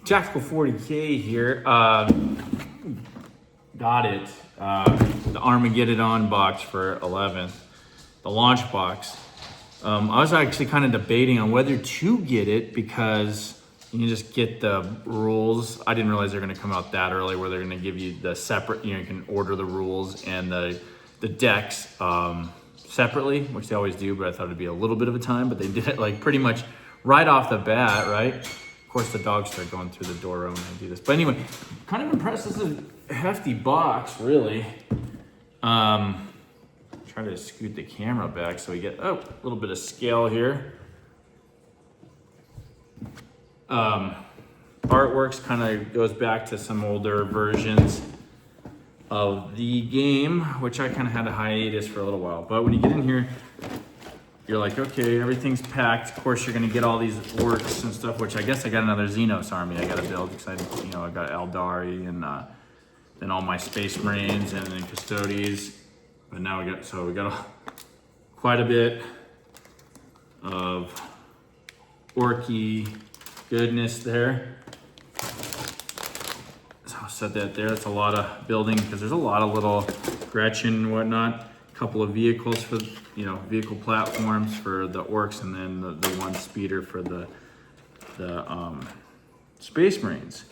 Tactical 40K here. Got it. The Armageddon box for 11th. The launch box. I was actually kind of debating on whether to get it because you can just get the rules. I didn't realize they're going to come out that early where they're going to give you the separate, you can order the rules and the decks separately, which they always do, but I thought it'd be a little bit of a time, but they did it like pretty much right off the bat, right? Of course, the dogs start going through the door when I do this. But anyway, kind of impressed. This is a hefty box, really. Try to scoot the camera back so we get, a little bit of scale here. Artworks kind of goes back to some older versions of the game, which I kind of had a hiatus for a little while. But when you get in here, you're like, okay, everything's packed. Of course, you're gonna get all these orcs and stuff, which I guess I got another Xenos army I gotta build because I got Eldari and then all my Space Marines and then Custodes. But now we got quite a bit of orky goodness there. So I'll set that there. That's a lot of building because there's a lot of little Gretchen and whatnot. A couple of vehicles for, vehicle platforms for the orcs, and then the one speeder for the Space Marines.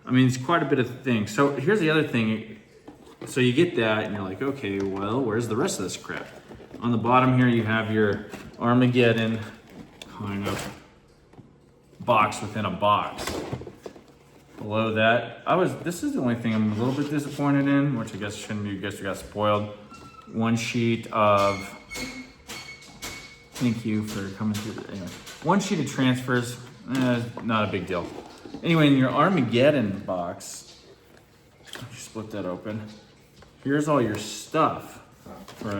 I mean, it's quite a bit of things. So here's the other thing. So you get that and you're like, okay, well, where's the rest of this crap? On the bottom here, you have your Armageddon kind of box within a box. Below that, this is the only thing I'm a little bit disappointed in, which I guess shouldn't be, I guess we got spoiled. One sheet of, thank you for coming through. Anyway, one sheet of transfers, not a big deal. Anyway, in your Armageddon box, split that open. Here's all your stuff for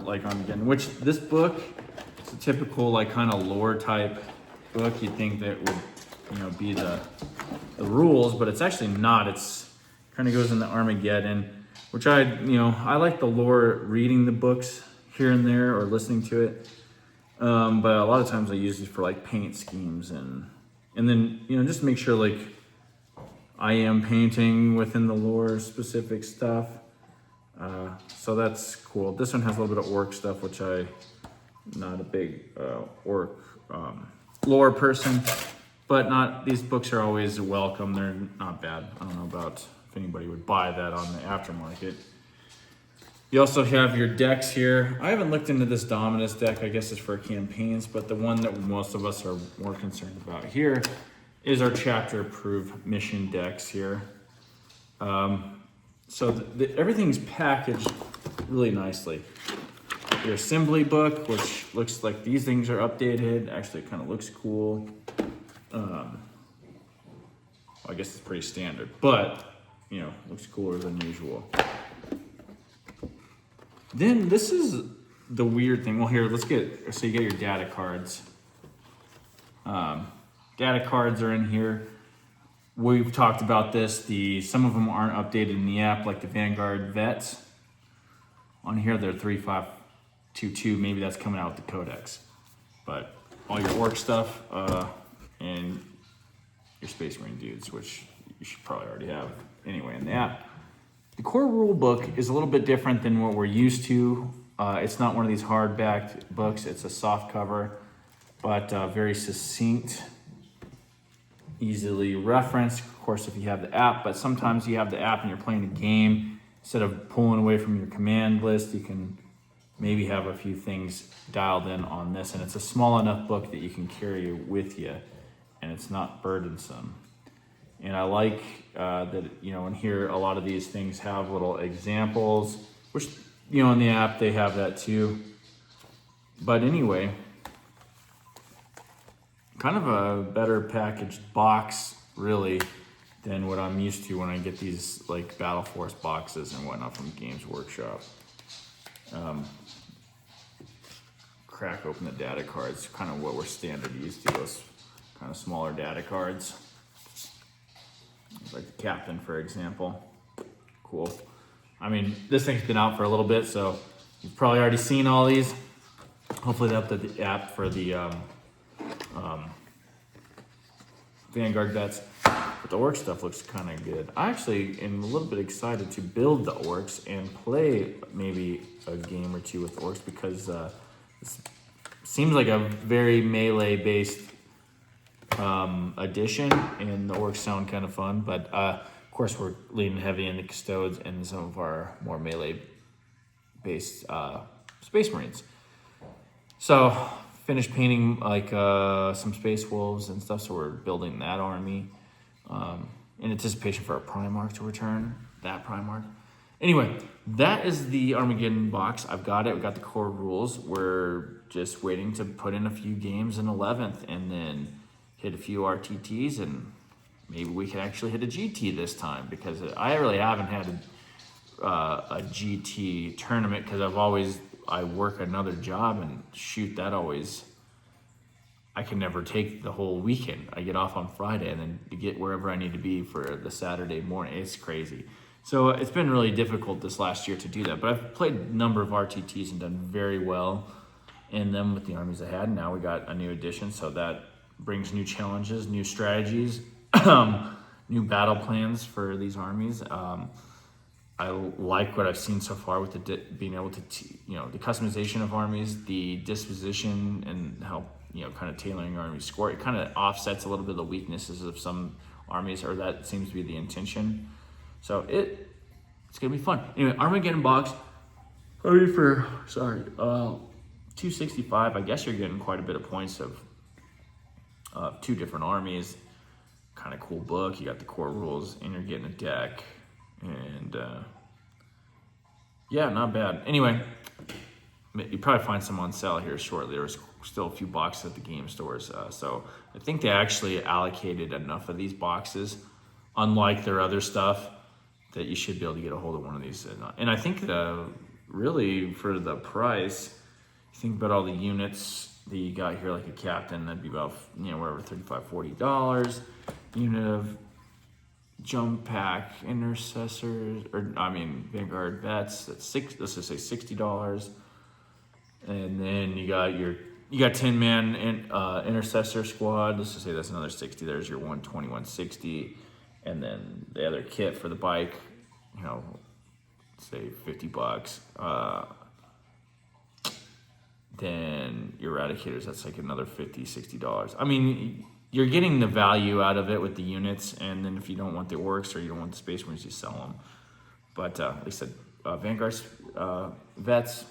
like Armageddon, which this book, it's a typical like kind of lore type book. You'd think that would, be the rules, but it's actually not. It's kind of goes into Armageddon. Which I like the lore, reading the books here and there or listening to it. But a lot of times I use it for like paint schemes and then, just make sure like I am painting within the lore specific stuff. So that's cool. This one has a little bit of orc stuff, which I'm not a big orc lore person, but these books are always welcome. They're not bad. I don't know about if anybody would buy that on the aftermarket. You also have your decks here. I haven't looked into this Dominus deck. I guess it's for campaigns, but the one that most of us are more concerned about here is our chapter approved mission decks here. So everything's packaged really nicely. Your assembly book, which looks like these things are updated. Actually, it kind of looks cool. I guess it's pretty standard, but looks cooler than usual. Then this is the weird thing. Well, here, so you get your data cards. Data cards are in here. We've talked about this. Some of them aren't updated in the app, like the Vanguard Vets. On here, they're 3522. Maybe that's coming out with the Codex. But all your orc stuff and your Space Marine dudes, which you should probably already have anyway in the app. The core rule book is a little bit different than what we're used to. It's not one of these hardback books. It's a soft cover, but very succinct, easily referenced, of course, if you have the app. But sometimes you have the app and you're playing a game. Instead of pulling away from your command list, you can maybe have a few things dialed in on this. And it's a small enough book that you can carry with you, and it's not burdensome. And I like that, in here, a lot of these things have little examples, which, in the app, they have that too. But anyway, kind of a better packaged box, really, than what I'm used to when I get these, like, Battle Force boxes and whatnot from Games Workshop. Crack open the data cards, kind of what we're standard used to, those kind of smaller data cards. Like the Captain, for example. Cool. I mean, this thing's been out for a little bit, so you've probably already seen all these. Hopefully they update the app for the Vanguard Vets. the orc stuff looks kind of good. I actually am a little bit excited to build the orcs and play maybe a game or two with orcs because it seems like a very melee-based addition, and the orcs sound kind of fun. But of course, we're leaning heavy into custodes and some of our more melee-based Space Marines. So finished painting like some Space Wolves and stuff, so we're building that army in anticipation for a Primarch to return, that Primarch. Anyway, that is the Armageddon box. I've got it. We've got the core rules. We're just waiting to put in a few games in 11th and then hit a few RTTs, and maybe we can actually hit a GT this time, because I really haven't had a GT tournament because I work another job, and shoot, I can never take the whole weekend. I get off on Friday and then to get wherever I need to be for the Saturday morning. It's crazy. So it's been really difficult this last year to do that, but I've played a number of RTTs and done very well in them with the armies I had. Now we got a new addition, so that brings new challenges, new strategies, new battle plans for these armies. I like what I've seen so far with being able to, the customization of armies, the disposition, and how, kind of tailoring your army's score. It kind of offsets a little bit of the weaknesses of some armies, or that seems to be the intention. So it's gonna be fun. Anyway, Armageddon box. $265. I guess you're getting quite a bit of points of two different armies. Kind of cool book. You got the core rules, and you're getting a deck. And yeah, not bad. Anyway, you probably find some on sale here shortly. There's still a few boxes at the game stores. So I think they actually allocated enough of these boxes, unlike their other stuff, that you should be able to get a hold of one of these. And I think really for the price, you think about all the units that you got here, like a captain, that'd be about, whatever, $35, $40. Unit of jump pack intercessors, Vanguard vets, let's just say $60. And then you got 10-man intercessor squad. Let's just say that's another $60. There's your 120, 160. And then the other kit for the bike, say $50. Then your eradicators, that's like another $50, $60. I mean, you're getting the value out of it with the units, and then if you don't want the orcs or you don't want the Space Marines, you sell them. But like I said, Vanguard's vets,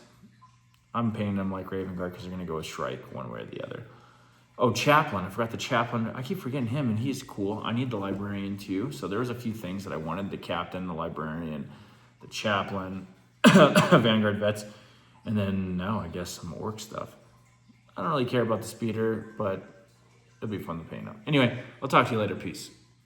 I'm paying them like Raven Guard because they're going to go with Shrike one way or the other. Oh, Chaplain. I forgot the Chaplain. I keep forgetting him, and he's cool. I need the Librarian too. So there was a few things that I wanted: the Captain, the Librarian, the Chaplain, Vanguard vets, and then now I guess some orc stuff. I don't really care about the Speeder, but it'll be fun to paint up. Anyway, I'll talk to you later. Peace.